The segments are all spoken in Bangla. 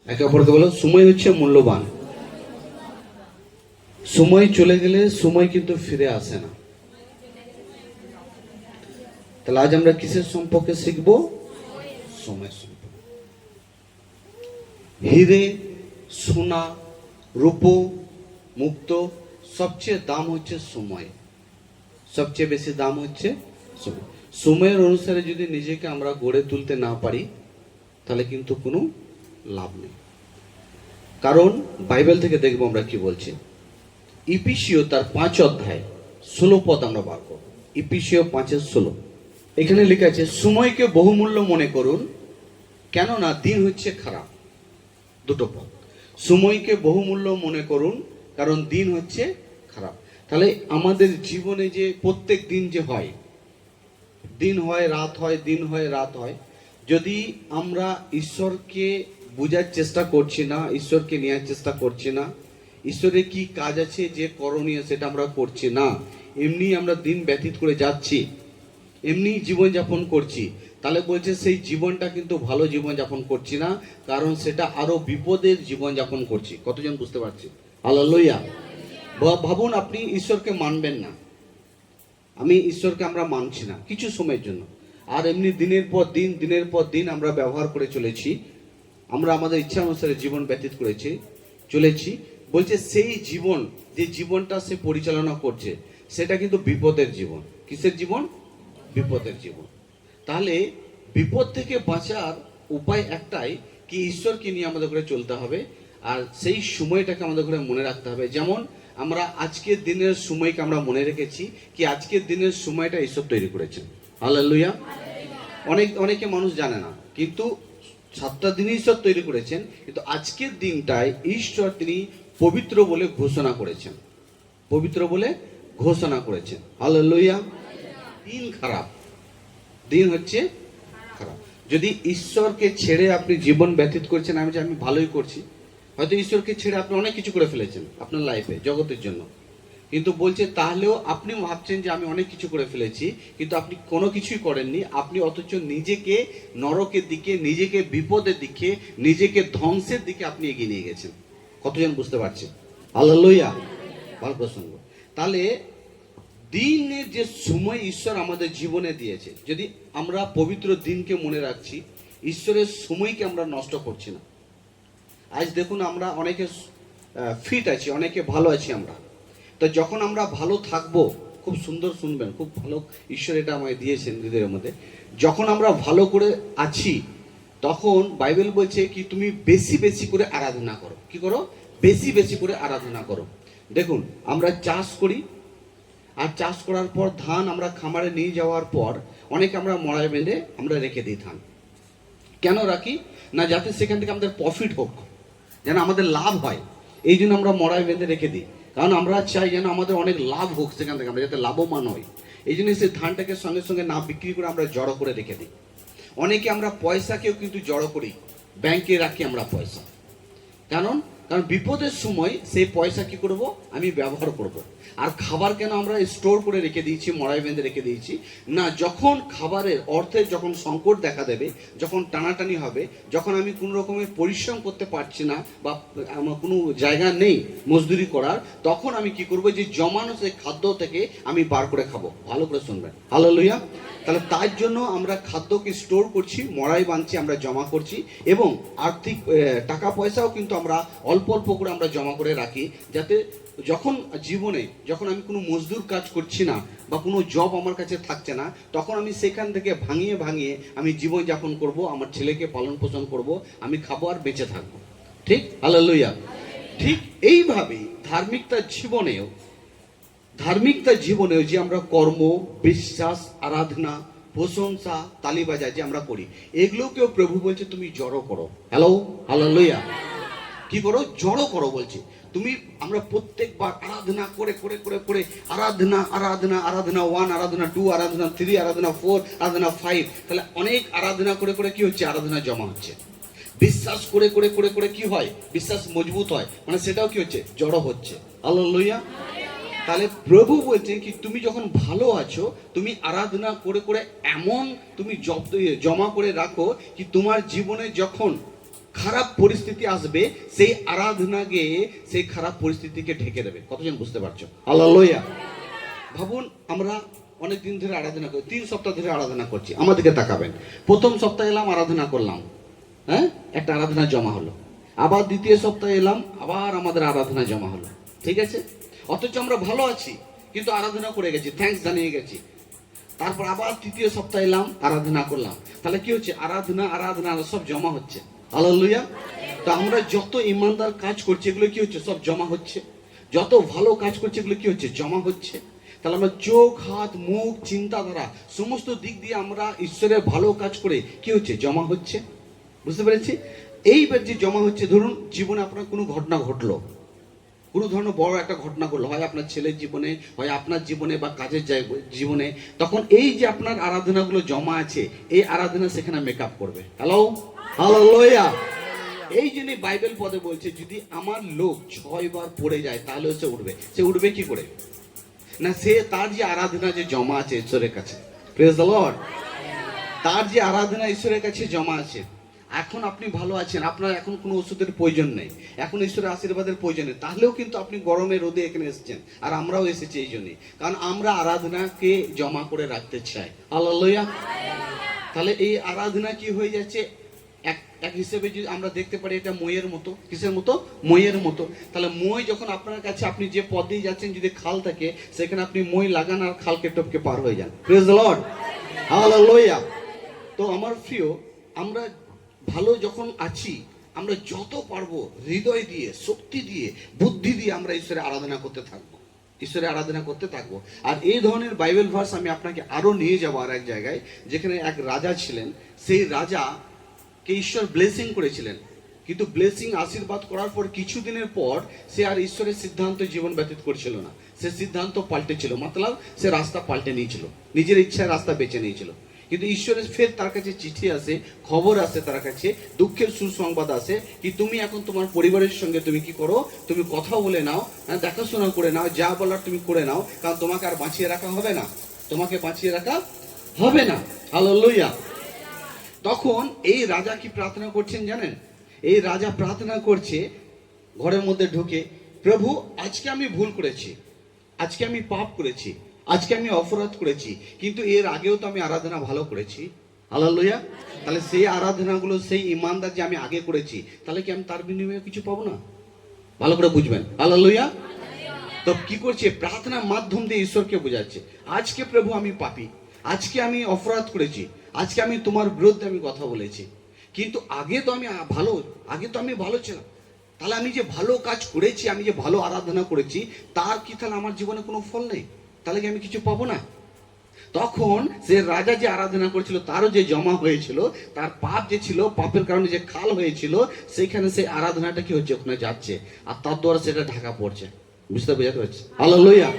একে অপরকে বলো, সময় হচ্ছে মূল্যবান। সময় চলে গেলে সময় কিন্তু ফিরে আসে না। তাহলে আজ আমরা কিসের সম্পর্কে শিখবো? সময় সম্পর্কে। হিরে, সোনা, রূপো, মুক্ত, সবচেয়ে দাম হচ্ছে সময়। সবচেয়ে বেশি দাম হচ্ছে সময়। সময়ের অনুসারে যদি নিজেকে আমরা গড়ে তুলতে না পারি তাহলে কিন্তু কোনো লাভ নেই। কারণ বাইবেল থেকে দেখবো আমরা কি বলছি। ইপিসিও তার 5 অধ্যায় 16 পদ আমরা বার করব। ইপিসিও 5:16 এখানে লেখা আছে, সময়কে বহুমূল্য মনে করুন, কেননা দিন হচ্ছে খারাপ। দুটো পদ, সময়কে বহুমূল্য মনে করুন কারণ দিন হচ্ছে খারাপ। তাহলে আমাদের জীবনে যে প্রত্যেক দিন যে হয়, দিন হয় রাত হয়, দিন হয় রাত হয়, যদি আমরা ঈশ্বরকে বোঝার চেষ্টা করছি না, ঈশ্বরকে নেওয়ার চেষ্টা করছি না, ঈশ্বরের কি কাজ আছে যে করণীয় সেটা আমরা করছি না, এমনি আমরা দিন ব্যতীত করে যাচ্ছি, এমনি জীবনযাপন করছি, তাহলে বলছে সেই জীবনটা কিন্তু ভালো জীবনযাপন করছি না, কারণ সেটা আরো বিপদের জীবনযাপন করছি। কতজন বুঝতে পারছি? হালেলুয়া। ভাবুন, আপনি ঈশ্বরকে মানবেন না, আমি ঈশ্বরকে আমরা মানছি না কিছু সময়ের জন্য, আর এমনি দিনের পর দিন আমরা ব্যবহার করে চলেছি, আমরা আমাদের ইচ্ছা অনুসারে জীবন ব্যতীত করেছি চলেছি। বলছে সেই জীবন, যে জীবনটা সে পরিচালনা করছে, সেটা কিন্তু বিপদের জীবন। কিসের জীবন? বিপদের জীবন। তাহলে বিপদ থেকে বাঁচার উপায় একটাই, কি ঈশ্বরকে নিয়ে আমাদের করে চলতে হবে, আর সেই সময়টাকে আমাদের করে মনে রাখতে হবে। যেমন আমরা আজকের দিনের সময়কে আমরা মনে রেখেছি, কি আজকের দিনের সময়টা ঈশ্বর তৈরি করেছেন। হালেলুয়া। অনেকে মানুষ জানে না, কিন্তু 7টা দিন ঈশ্বর তৈরি করেছেন, কিন্তু আজকের দিনটাই ঈশ্বর তিনি পবিত্র বলে ঘোষণা করেছেন। পবিত্র বলে ঘোষণা করেছেন। হালেলুয়া। দিন খারাপ, দিন হচ্ছে খারাপ। যদি ঈশ্বরকে ছেড়ে আপনি জীবন ব্যতীত করছেন, আমি ভালোই করছি, হয়তো ঈশ্বরকে ছেড়ে আপনি অনেক কিছু করে ফেলেছেন আপনার লাইফে, জগতের জন্য, কিন্তু বলছে তাহলেও আপনি ভাবছেন যে আমি অনেক কিছু করে ফেলেছি, কিন্তু আপনি কোনো কিছুই করেননি। আপনি অথচ নিজেকে নরকের দিকে, নিজেকে বিপদের দিকে, নিজেকে ধ্বংসের দিকে আপনি এগিয়ে নিয়ে গেছেন। কতজন বুঝতে পারছেন? হালেলুয়া। ভালো প্রসঙ্গ। তাহলে দিনের যে সময় ঈশ্বর আমাদের জীবনে দিয়েছে, যদি আমরা পবিত্র দিনকে মনে রাখছি, ঈশ্বরের সময়কে আমরা নষ্ট করছি না। আজ দেখুন, আমরা অনেকে ফিট আছি, অনেকে ভালো আছি আমরা, তো যখন আমরা ভালো থাকবো, খুব সুন্দর শুনবেন, খুব ভালো ঈশ্বর এটা আমায় দিয়েছেন হৃদয়ের মধ্যে, যখন আমরা ভালো করে আছি তখন বাইবেল বলছে কি তুমি বেশি বেশি করে আরাধনা করো। কি করো? বেশি বেশি করে আরাধনা করো। দেখুন, আমরা চাষ করি, আর চাষ করার পর ধান আমরা খামারে নিয়ে যাওয়ার পর অনেকে আমরা মড়ায় বেঁধে আমরা রেখে দিই ধান। কেন রাখি? না যাতে সেখান থেকে আমাদের প্রফিট হোক, যেন আমাদের লাভ হয়, এই জন্য আমরা মড়ায় বেঁধে রেখে দিই। কারণ আমরা চাই যেন আমাদের অনেক লাভ হোক সেখান থেকে, আমরা যাতে লাভবান হই। এই জন্য সেই ধানটাকে সঙ্গে সঙ্গে না বিক্রি করে আমরা জড়ো করে রেখে দিই। অনেকে আমরা পয়সাকেও কিন্তু জড়ো করি, ব্যাংকে রাখি আমরা পয়সা। কারণ বিপদের সময় সেই পয়সা কি করব? আমি ব্যবহার করব। আর খাবার কেন আমরা স্টোর করে রেখে দিয়েছি, মড়াই বেঁধে রেখে দিয়েছি? না, যখন খাবারের অর্থের যখন সংকট দেখা দেবে, যখন টানাটানি হবে, যখন আমি কোনো রকমের পরিশ্রম করতে পারছি না বা আমার কোনো জায়গা নেই মজদুরি করার, তখন আমি কি করব? যে জমানো সেই খাদ্য থেকে আমি বার করে খাবো। ভালো করে শুনবেন। হালেলুয়া। তাহলে তার জন্য আমরা খাদ্যকে স্টোর করছি, মড়াই বাঁধছি, আমরা জমা করছি, এবং আর্থিক টাকা পয়সাও কিন্তু আমরা অল্প অল্প করে আমরা জমা করে রাখি, যাতে যখন জীবনে যখন আমি কোনো মজদুর কাজ করছি না বা কোনো জব আমার কাছে থাকছে না, তখন আমি সেখান থেকে ভাঙিয়ে ভাঙিয়ে আমি জীবনযাপন করব, আমার ছেলেকে পালন পোষণ করব, আমি খাবো আর বেঁচে থাকবো। ঠিক? হালেলুয়া। ঠিক এইভাবেই ধার্মিকতা জীবনেও যে আমরা কর্ম, বিশ্বাস, আরাধনা, প্রশংসা, তালি বাজা যে আমরা করি, এগুলোকেও প্রভু বলছে তুমি জড়ো করো। হালেলুয়া। কি করো? জড়ো করো বলছে। তুমি আমরা প্রত্যেকবার আরাধনা করে করে করে করে আরাধনা 1, আরাধনা 2, আরাধনা 3, আরাধনা 4, আরাধনা 5, তাহলে অনেক আরাধনা করে করে কি হচ্ছে? আরাধনা জমা হচ্ছে। বিশ্বাস করে করে করে করে কি হয়? বিশ্বাস মজবুত হয়, মানে সেটাও কি হচ্ছে? জড়ো হচ্ছে। হালেলুয়া। তাহলে প্রভু বলছেন কি তুমি যখন ভালো আছো, তুমি আরাধনা করে করে এমন তুমি জমা করে রাখো কি তোমার জীবনে যখন খারাপ পরিস্থিতি আসবে, সেই আরাধনা গিয়ে সেই খারাপ পরিস্থিতিকে ঢেকে দেবে। কতজন বুঝতে পারছো? হালেলুয়া। ভাবুন, আমরা অনেক দিন ধরে আরাধনা করি, 3 সপ্তাহ ধরে আরাধনা করছি। আমাদেরকে তাকাবেন, প্রথম সপ্তাহে এলাম, আরাধনা করলাম, হ্যাঁ, একটা আরাধনা জমা হলো। আবার দ্বিতীয় সপ্তাহে এলাম, আবার আমাদের আরাধনা জমা হলো, ঠিক আছে? অথচ আমরা ভালো আছি, কিন্তু আরাধনা করে গেছি, থ্যাঙ্কস জানিয়ে গেছি। তারপর আবার তৃতীয় সপ্তাহে এলাম, আরাধনা করলাম। তাহলে কি হচ্ছে? আরাধনা সব জমা হচ্ছে। হালেলুয়া। তো আমরা যত ইমানদার কাজ করছি, এগুলো কি হচ্ছে? সব জমা হচ্ছে। যত ভালো কাজ করছি, এগুলো কি হচ্ছে? জমা হচ্ছে। তাহলে আমরা চোখ, হাত, মুখ, চিন্তাধারা সমস্ত দিক দিয়ে আমরা ঈশ্বরের ভালো কাজ করে কি হচ্ছে? জমা হচ্ছে। বুঝতে পেরেছি? এইবার যে জমা হচ্ছে, ধরুন জীবনে আপনার কোনো ঘটনা ঘটলো, কোনো ধরনের বড় একটা ঘটনা ঘটলো, হয় আপনার ছেলের জীবনে, হয় আপনার জীবনে, বা কাজের জীবনে, তখন এই যে আপনার আরাধনাগুলো জমা আছে, এই আরাধনা সেখানে মেকআপ করবে। Hello, hallelujah. এই জন্য বাইবেল পদে বলছে, যদি আমার লোক 6 বার পড়ে যায় তাহলে সে উঠবে। সে উঠবে কি করে? না, সে তার যে আরাধনা যে জমা আছে ঈশ্বরের কাছে, প্রেজ দ্য লর্ড, তার যে আরাধনা ঈশ্বরের কাছে জমা আছে। এখন আপনি ভালো আছেন, আপনার এখন কোনো ওষুধের প্রয়োজন নেই, এখন ঈশ্বরের আশীর্বাদের প্রয়োজন নেই, তাহলেও কিন্তু আপনি গরমে রোদে এখানে এসেছেন, আর আমরাও এসেছি এই জন্যই, কারণ আমরা আরাধনাকে জমা করে রাখতে চাই। হালেলুয়া। তাহলে এই আরাধনা কি হয়ে যাচ্ছে? এক হিসেবে যদি আমরা দেখতে পারি, এটা মইয়ের মতো। কিসের মতো? মইয়ের মতো। তাহলে মই যখন আপনার কাছে, আপনি যে পথ দিয়ে যাচ্ছেন, যদি খাল থাকে, সেখানে আপনি মই লাগান আর খালকে টপকে পার হয়ে যান। Praise the lord, hallelujah. তো আমার প্রিয়, আমরা ভালো যখন আছি, আমরা যত পারবো হৃদয় দিয়ে, শক্তি দিয়ে, বুদ্ধি দিয়ে আমরা ঈশ্বরের আরাধনা করতে থাকবো, ঈশ্বরের আরাধনা করতে থাকবো। আর এই ধরনের বাইবেল ভার্স আমি আপনাকে আরো নিয়ে যাবো আর এক জায়গায়, যেখানে এক রাজা ছিলেন। সেই রাজাকে ঈশ্বর ব্লেসিং করেছিলেন, কিন্তু ব্লেসিং, আশীর্বাদ করার পর কিছুদিনের পর সে আর ঈশ্বরের সিদ্ধান্ত জীবন ব্যতীত করছিল না। সে সিদ্ধান্ত পাল্টেছিল, মতলব সে রাস্তা পাল্টে নিয়েছিল, নিজের ইচ্ছায় রাস্তা বেছে নিয়েছিল। কিন্তু ঈশ্বরের ফের তার কাছে চিঠি আসে, খবর আসে তার কাছে, দুঃখের সুসংবাদ আসে কি তুমি এখন তোমার পরিবারের সঙ্গে তুমি কি করো? তুমি কথা বলে নাও, দেখাশোনা করে নাও, যা বলার তুমি করে নাও, কারণ তোমাকে আর বাঁচিয়ে রাখা হবে না, তোমাকে বাঁচিয়ে রাখা হবে না। হালেলুয়া। তখন এই রাজা কি প্রার্থনা করছেন জানেন? এই রাজা প্রার্থনা করছে ঘরের মধ্যে ঢুকে, প্রভু আজকে আমি ভুল করেছি, আজকে আমি পাপ করেছি, আজকে আমি অপরাধ করেছি, কিন্তু এর আগেও তো আমি আরাধনা ভালো করেছি। হালেলুয়া। তাহলে সেই আরাধনাগুলো, সেই ইমানদার যে আমি আগে করেছি, তাহলে কি আমি তার বিনিময়ে কিছু পাবো না? ভালো করে বুঝবেন। হালেলুয়া। তো কি করছে? প্রার্থনার মাধ্যম দিয়ে ঈশ্বরকে বোঝাচ্ছে, আজকে প্রভু আমি পাপী, আজকে আমি অপরাধ করেছি, আজকে আমি তোমার বিরুদ্ধে আমি কথা বলেছি, কিন্তু আগে তো আমি ভালো ছিলাম। তাহলে আমি যে ভালো কাজ করেছি, আমি যে ভালো আরাধনা করেছি, তার কি তাহলে আমার জীবনে কোনো ফল নেই? তাহলে কি আমি কিছু পাবো না? তখন সে রাজা যে আরাধনা করেছিল, তারও যে জমা হয়েছিল, তার পাপ যে ছিল, পাপের কারণে যে খাল হয়েছিল, সেখানে সেই আরাধনাটা কি হচ্ছে? ওখানে যাচ্ছে, আর তার দ্বারা সেটা ঢাকা পড়ছে। বোঝাতে পারছি? হালেলুয়া।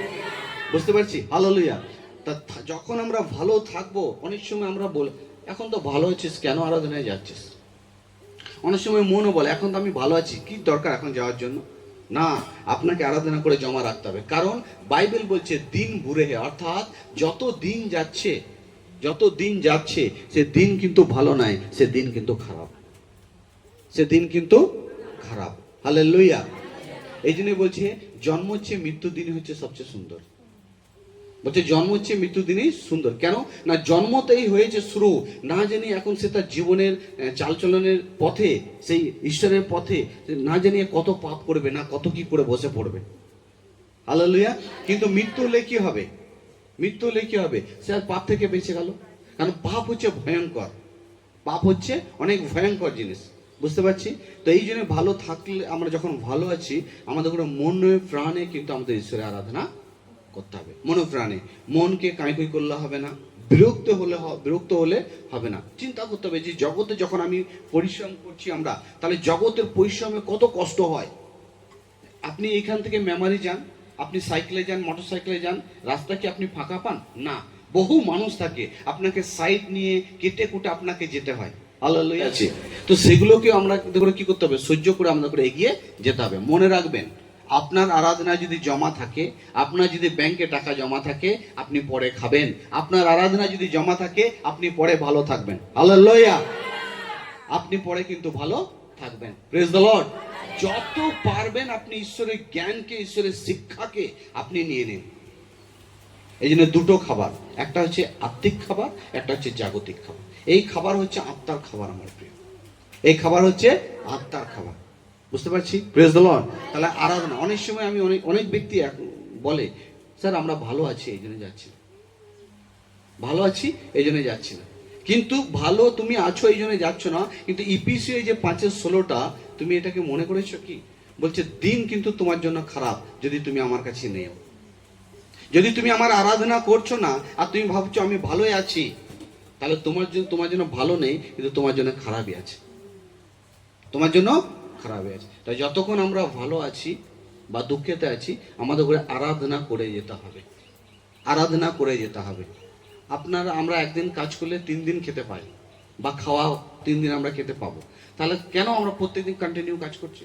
বুঝতে পারছি? হালেলুয়া। তা যখন আমরা ভালো থাকবো, অনেক সময় আমরা বল, এখন তো ভালো আছিস, কেন আরাধনায় যাচ্ছিস? অনেক সময় মনও বলে, এখন তো আমি ভালো আছি, কি দরকার এখন যাওয়ার জন্য? না, আপনাকে আরাধনা করে জমা রাখতে হবে, কারণ বাইবেল বলছে দিন বুড়ে হে, অর্থাৎ যত দিন যাচ্ছে সে দিন কিন্তু ভালো নয়, সে দিন কিন্তু খারাপ। হালেলুয়া। এই জন্য বলছে জন্ম হচ্ছে মৃত্যু দিনই হচ্ছে সবচেয়ে সুন্দর। বলছে জন্ম হচ্ছে মৃত্যু দিনই সুন্দর। কেন না? জন্মতেই হয়েছে শুরু, না জানি এখন সে তার জীবনের চালচলনের পথে, সেই ঈশ্বরের পথে না জানিয়ে কত পাপ করবে, না কত কি করে বসে পড়বে। হালেলুয়া। কিন্তু মৃত্যু হলে কি হবে? সে আর পাপ থেকে বেঁচে গেল। কারণ পাপ হচ্ছে ভয়ঙ্কর, পাপ হচ্ছে অনেক ভয়ঙ্কর জিনিস। বুঝতে পারছি? তো এই জন্য ভালো থাকলে, আমরা যখন ভালো আছি, আমাদের কোনো মনে প্রাণে কিন্তু আমাদের ঈশ্বরের আরাধনা করতে হবে, মনে প্রাণে। মনকে কাঁইকুই করলে হবে না, বিরক্ত হলে হবে না। চিন্তা করতে হবে যে জগতে যখন আমি পরিশ্রম করছি আমরা, তাহলে জগতের পরিশ্রমে কত কষ্ট হয়। আপনি এখান থেকে মেমারি যান, আপনি সাইকেলে যান, মোটর সাইকেলে যান, রাস্তা কি আপনি ফাঁকা পান? না, বহু মানুষ থাকে, আপনাকে সাইড নিয়ে কেটে কুটে আপনাকে যেতে হয়। হালেলুয়া আছে। তো সেগুলোকে আমরা কি করতে হবে? সহ্য করে আমরা করে এগিয়ে যেতে হবে। মনে রাখবেন, আপনার আরাধনা যদি জমা থাকে, আপনার যদি ব্যাংকে টাকা জমা থাকে, আপনি পরে খাবেন। আপনার আরাধনা যদি জমা থাকে, আপনি পরে ভালো থাকবেন। হালেলুয়া। আপনি পরে কিন্তু ভালো থাকবেন। Praise the lord. যত পারবেন আপনি ঈশ্বরের জ্ঞানকে, ঈশ্বরের শিক্ষাকে আপনি নিয়ে নিন। এই জন্য দুটো খাবার, একটা হচ্ছে আত্মিক খাবার, একটা হচ্ছে জাগতিক খাবার। এই খাবার হচ্ছে আত্মার খাবার আমার প্রিয়, এই খাবার হচ্ছে আত্মার খাবার। বুঝতে পারছি? Praise the lord. তাহলে আরাধনা, অনেক সময় আমি অনেক ব্যক্তি বলে, স্যার আমরা ভালো আছি এই জন্য যাচ্ছি না, ভালো আছি এই জন্য যাচ্ছি না। কিন্তু ভালো তুমি আছো এই জন্য যাচ্ছ না, কিন্তু ইপিসি যে 5-16টা তুমি এটাকে মনে করেছো কি? বলছে দিন কিন্তু তোমার জন্য খারাপ যদি তুমি আমার কাছে নেও, যদি তুমি আমার আরাধনা করছো না আর তুমি ভাবছো আমি ভালোই আছি, তাহলে তোমার জন্য ভালো নেই, কিন্তু তোমার জন্য খারাপই আছে, তোমার জন্য খারাপই আছে। তাই যতক্ষণ আমরা ভালো আছি বা দুঃখেতে আছি, আমাদের ঘরে আরাধনা করে যেতে হবে, আরাধনা করে যেতে হবে। আমরা একদিন কাজ করলে 3 দিন খেতে পাই, বা খাওয়া 3 দিন আমরা খেতে পাবো। তাহলে কেন আমরা প্রত্যেকদিন কন্টিনিউ কাজ করছি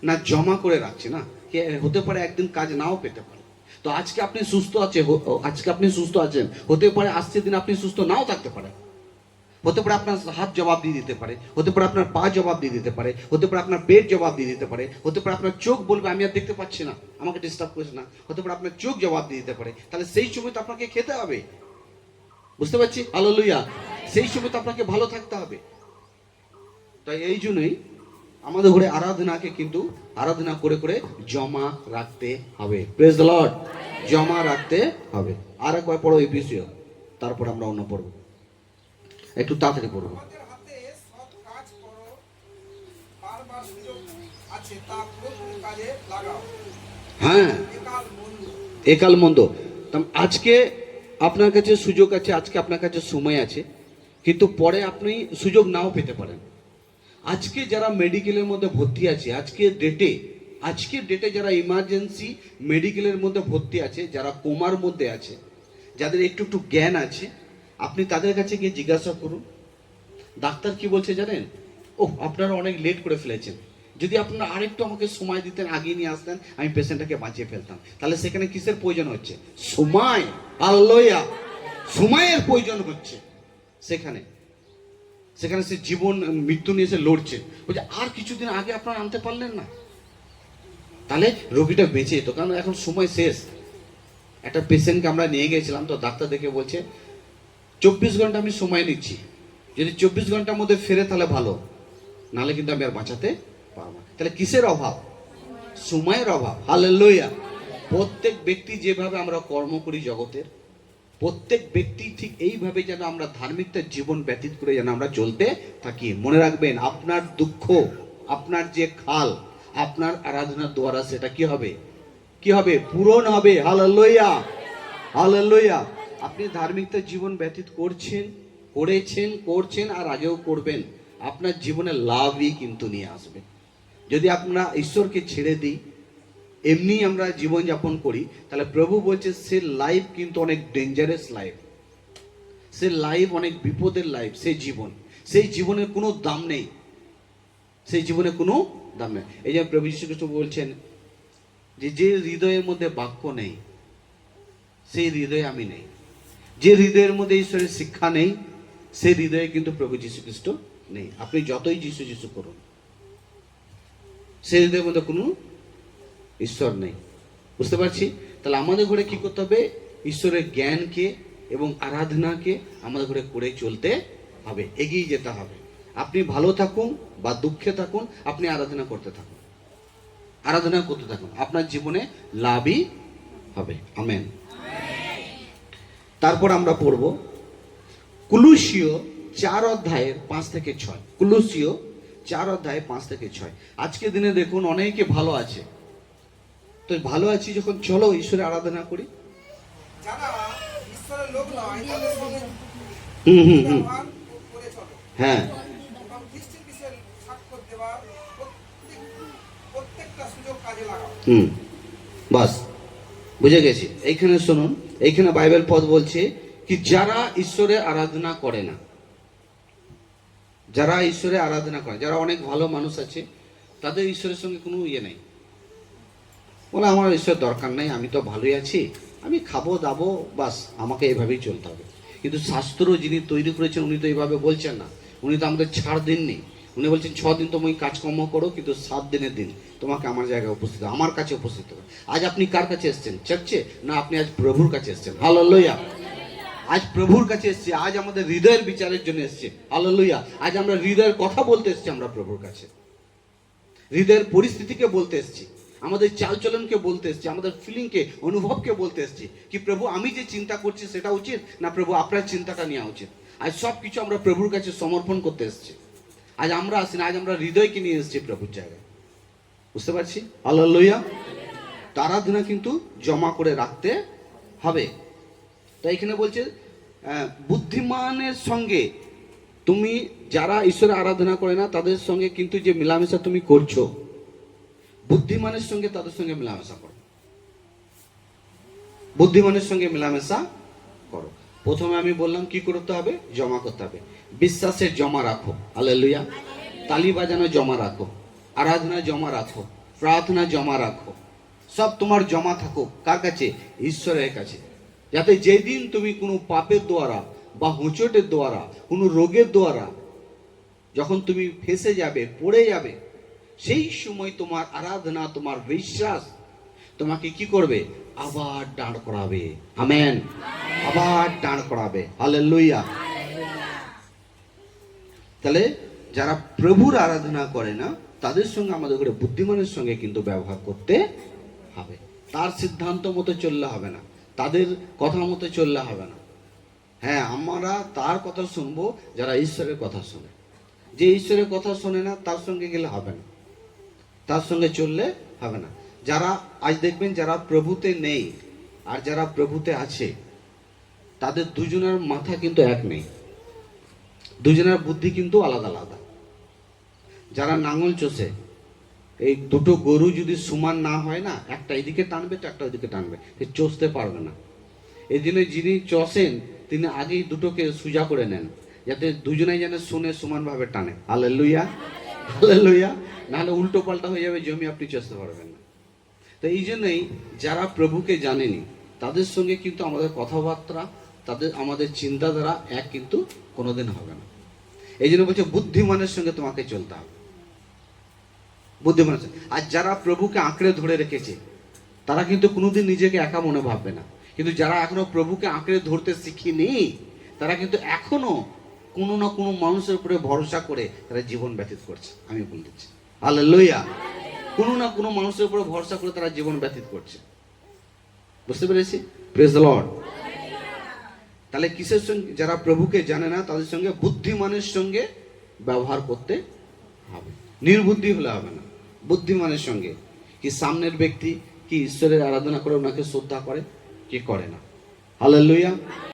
না? জমা করে রাখছি না? হতে পারে একদিন কাজ নাও পেতে পারে। তো আজকে আপনি সুস্থ আছেন, হতে পারে আজকের দিন আপনি সুস্থ নাও থাকতে পারেন। হতে পারে আপনার হাত জবাব দিয়ে দিতে পারে, হতে পারে আপনার পা জবাব দিয়ে দিতে পারে, হতে পারে আপনার পেট জবাব দিয়ে দিতে পারে, হতে পারে আপনার চোখ বলবে আমি আর দেখতে পাচ্ছি না, আমাকে ডিস্টার্ব করিস না, হতে পারে আপনার চোখ জবাব দিয়ে দিতে পারে। তাহলে সেই সময় তো আপনাকে খেতে হবে। বুঝতে পারছি? হালেলুয়া। সেই সময় তো আপনাকে ভালো থাকতে হবে। তাই এই জন্যই আমাদের ঘরে আরাধনাকে কিন্তু আরাধনা করে করে জমা রাখতে হবে। Praise the lord. জমা রাখতে হবে। আর একবার পড়ো এপিসিও, তারপর আমরা অন্য পড়বো, একটু তাড়াতাড়ি পড়বো। হ্যাঁ, একাল মন্দ। আজকে আপনার কাছে সুযোগ আছে, আজকে আপনার কাছে সময় আছে, কিন্তু পরে আপনি সুযোগ নাও পেতে পারেন। আজকে যারা মেডিকেলের মধ্যে ভর্তি আছে, আজকের ডেটে যারা ইমার্জেন্সি মেডিকেলের মধ্যে ভর্তি আছে, যারা কোমার মধ্যে আছে, যাদের একটু একটু জ্ঞান আছে, আপনি তাদের কাছে গিয়ে জিজ্ঞাসা করুন, ডাক্তার কি বলছে জানেন? আপনারা অনেক লেট করে ফেলেছেন, যদি আপনারা আরেকটু আমাকে সময় দিতেন, আগিয়ে নিয়ে আসতেন, আমি পেশেন্টটাকে বাঁচিয়ে ফেলতাম। তাহলে সেখানে কিসের প্রয়োজন হচ্ছে? সময়। হালেলুয়া। সময়ের প্রয়োজন হচ্ছে সেখানে সে জীবন মৃত্যু নিয়ে এসে লড়ছে, বলছে আর কিছুদিন আগে আপনারা আনতে পারলেন না, তাহলে রোগীটা বেঁচে যেত, কারণ এখন সময় শেষ। একটা পেশেন্টকে আমরা নিয়ে গেছিলাম, তো ডাক্তার দেখে বলছে 24 ঘন্টা আমি সময় নিচ্ছি, যদি 24 ঘন্টার মধ্যে ফেরে তাহলে ভালো, নাহলে কিন্তু আমি আর বাঁচাতে পারবো না। তাহলে কিসের অভাব? সময়ের অভাব। হালেলুয়া। প্রত্যেক ব্যক্তি যেভাবে আমরা কর্ম করি জগতের, প্রত্যেক ব্যক্তি ঠিক এইভাবে যেন আমরা ধার্মিকতার জীবন ব্যতীত করে যেন আমরা চলতে থাকি। মনে রাখবেন, আপনার দুঃখ, আপনার যে খাল, আপনার আরাধনার দ্বারা সেটা কি হবে? পূরণ হবে। হালেলুয়া। হালেলুয়া। আপনি ধার্মিকতার জীবন ব্যতীত করছেন আর আগেও করবেন, আপনার জীবনে লাভই কিন্তু নিয়ে আসবে। যদি আমরা ঈশ্বরকে ছেড়ে দিই, এমনি আমরা জীবন যাপন করি, তাহলে প্রভু বলছে সে লাইফ কিন্তু অনেক ডেঞ্জারাস লাইফ, সে লাইফ অনেক বিপদের লাইফ। সেই জীবনের কোনো দাম নেই, সেই জীবনে কোনো দাম নেই। এই যে প্রভু যীশু খ্রিস্ট বলছেন যে হৃদয়ের মধ্যে বাক্য নেই, সেই হৃদয়ে আমি নেই। যে হৃদয়ের মধ্যে ঈশ্বরের শিক্ষা নেই, সেই হৃদয়ে কিন্তু প্রভু যীশু খ্রিস্ট নেই। আপনি যতই যিশু করুন, সেই হৃদয়ের মধ্যে কোনো ঈশ্বর নেই। বুঝতে পারছি? তাহলে আমাদের ঘরে কি করতে হবে? ঈশ্বরের জ্ঞানকে এবং আরাধনাকে আমাদের ঘরে করে চলতে হবে, এগিয়ে যেতে হবে। আপনি ভালো থাকুন বা দুঃখে থাকুন, আপনি আরাধনা করতে থাকুন, আপনার জীবনে লাভই হবে। আমেন। তারপর আমরা পড়ব কুলুসীয় 4:5-6। কুলুসীয় 4:5-6। আজকের দিনে দেখুন অনেকে ভালো আছে, তো ভালো আছি যখন, চলো ঈশ্বরের আরাধনা করি। হ্যাঁ, বাস বুঝে গেছি। এইখানে শুনুন, এইখানে বাইবেল পদ বলছে কি যারা ঈশ্বরের আরাধনা করে না, যারা অনেক ভালো মানুষ আছে, তাদের ঈশ্বরের সঙ্গে কোনো ইয়ে নেই, বলে আমার ঈশ্বর দরকার নেই, আমি তো ভালোই আছি, আমি খাবো দাবো, বাস আমাকে এইভাবেই চলতে হবে। কিন্তু শাস্ত্র যিনি তৈরি করেছেন উনি তো এইভাবে বলছেন না, উনি তো আমাদের ছাড় দেননি। উনি বলছেন 6 দিন তুমি কাজকর্ম করো, কিন্তু 7 দিনের দিন তোমাকে আমার জায়গায় উপস্থিত হবে, আমার কাছে উপস্থিত হবে। আজ আপনি কার কাছে এসেছেন? চার্চে? না, আপনি আজ প্রভুর কাছে এসেছেন। হালেলুয়া। আজ প্রভুর কাছে এসেছি, আজ আমাদের হৃদয়ের বিচারের জন্য এসেছি। হালেলুয়া। আজ আমরা হৃদয়ের কথা বলতে এসেছি, আমরা প্রভুর কাছে হৃদয়ের পরিস্থিতিকে বলতে এসেছি, আমাদের চালচলনকে বলতে এসেছি, আমাদের ফিলিংকে, অনুভবকে বলতে এসেছি কি প্রভু আমি যে চিন্তা করছি সেটা উচিত, না প্রভু আপনার চিন্তাটা নেওয়া উচিত। আজ সব কিছু আমরা প্রভুর কাছে সমর্পণ করতে এসেছি। আজ আমরা আসি না, আজ আমরা হৃদয়কে নিয়ে এসেছি প্রভুর জায়গায়। বুঝতে পারছি? হালেলুয়া। আরাধনা কিন্তু জমা করে রাখতে হবে। তো এখানে বলছে বুদ্ধিমানের সঙ্গে তুমি, যারা ঈশ্বরের আরাধনা করে না তাদের সঙ্গে কিন্তু যে মেলামেশা তুমি করছো, বুদ্ধিমানের সঙ্গে তাদের সঙ্গে মেলামেশা করো, বুদ্ধিমানের সঙ্গে মেলামেশা করো। প্রথমে আমি বললাম কি করতে হবে? জমা করতে হবে। বিশ্বাসের জমা রাখো। হালেলুয়া। তালি বাজানো জমা রাখো, আরাধনা জমা রাখো, প্রার্থনা জমা রাখো। সব তোমার জমা থাকুক কার কাছে? ঈশ্বরের কাছে। যাতে যেদিন তুমি কোনো পাপের দ্বারা বা হোঁচটের দ্বারা, কোনো রোগের দ্বারা যখন তুমি ফেসে যাবে, পড়ে যাবে, সেই সময় তোমার আরাধনা, তোমার বিশ্বাস তোমাকে কি করবে? আবার দাঁড় করাবে। আমেন। আবার দাঁড় করাবে। হালেলুয়া। তাহলে যারা প্রভুর আরাধনা করে না তাদের সঙ্গে আমাদের করে বুদ্ধিমানের সঙ্গে কিন্তু ব্যবহার করতে হবে। তার সিদ্ধান্ত মতো চললে হবে না, তাদের কথা মতো চললে হবে না। হ্যাঁ, আমরা তার কথা শুনবো যারা ঈশ্বরের কথা শোনে। যে ঈশ্বরের কথা শোনে না তার সঙ্গে গেলে হবে না, তার সঙ্গে চললে হবে না। যারা আজ দেখবেন যারা প্রভুতে নেই আর যারা প্রভুতে আছে, তাদের দুজনের মাথা কিন্তু এক নেই, দুজনের বুদ্ধি কিন্তু আলাদা আলাদা। যারা নাঙল চষে, এই দুটো গরু যদি সমান না হয় না, একটা এদিকে টানবে তো একটা ওইদিকে টানবে, সে চষতে পারবে না। এই জন্য যিনি চষেন তিনি আগেই দুটোকে সোজা করে নেন, যাতে দুজনেই যেন শুনে সমানভাবে টানে। হালেলুয়া। হালেলুয়া। নাহলে উল্টো পাল্টা হয়ে যাবে, জমি আপনি চষতে পারবেন না। তো এই জন্যই যারা প্রভুকে জানেনি তাদের সঙ্গে কিন্তু আমাদের কথাবার্তা, আমাদের চিন্তাধারা এক কিন্তু কোনোদিন হবে না। এই জন্য বলছে বুদ্ধিমানের সঙ্গে তোমাকে চলতে হবে, বুদ্ধিমানের সঙ্গে। আর যারা প্রভুকে আঁকড়ে ধরে রেখেছে তারা কিন্তু কোনোদিন নিজেকে একা মনে ভাববে না। কিন্তু যারা এখনো প্রভুকে আঁকড়ে ধরতে শিখিনি তারা কিন্তু এখনো কোনো না কোনো মানুষের উপরে ভরসা করে তারা জীবন ব্যতীত করছে। আমি বলে দিচ্ছি হালেলুয়া। কোনো না কোনো মানুষের উপরে ভরসা করে তারা জীবন ব্যতীত করছে। বুঝতে পেরেছি? Praise the lord. তাহলে কিসের সঙ্গে? যারা প্রভুকে জানে না তাদের সঙ্গে বুদ্ধিমানের সঙ্গে ব্যবহার করতে হবে। নির্বুদ্ধি হলে হবে না, বুদ্ধিমানের সঙ্গে। কি সামনের ব্যক্তি কি ঈশ্বরের আরাধনা করে ওনাকে শ্রদ্ধা করে কি করে না? হালেলুয়া।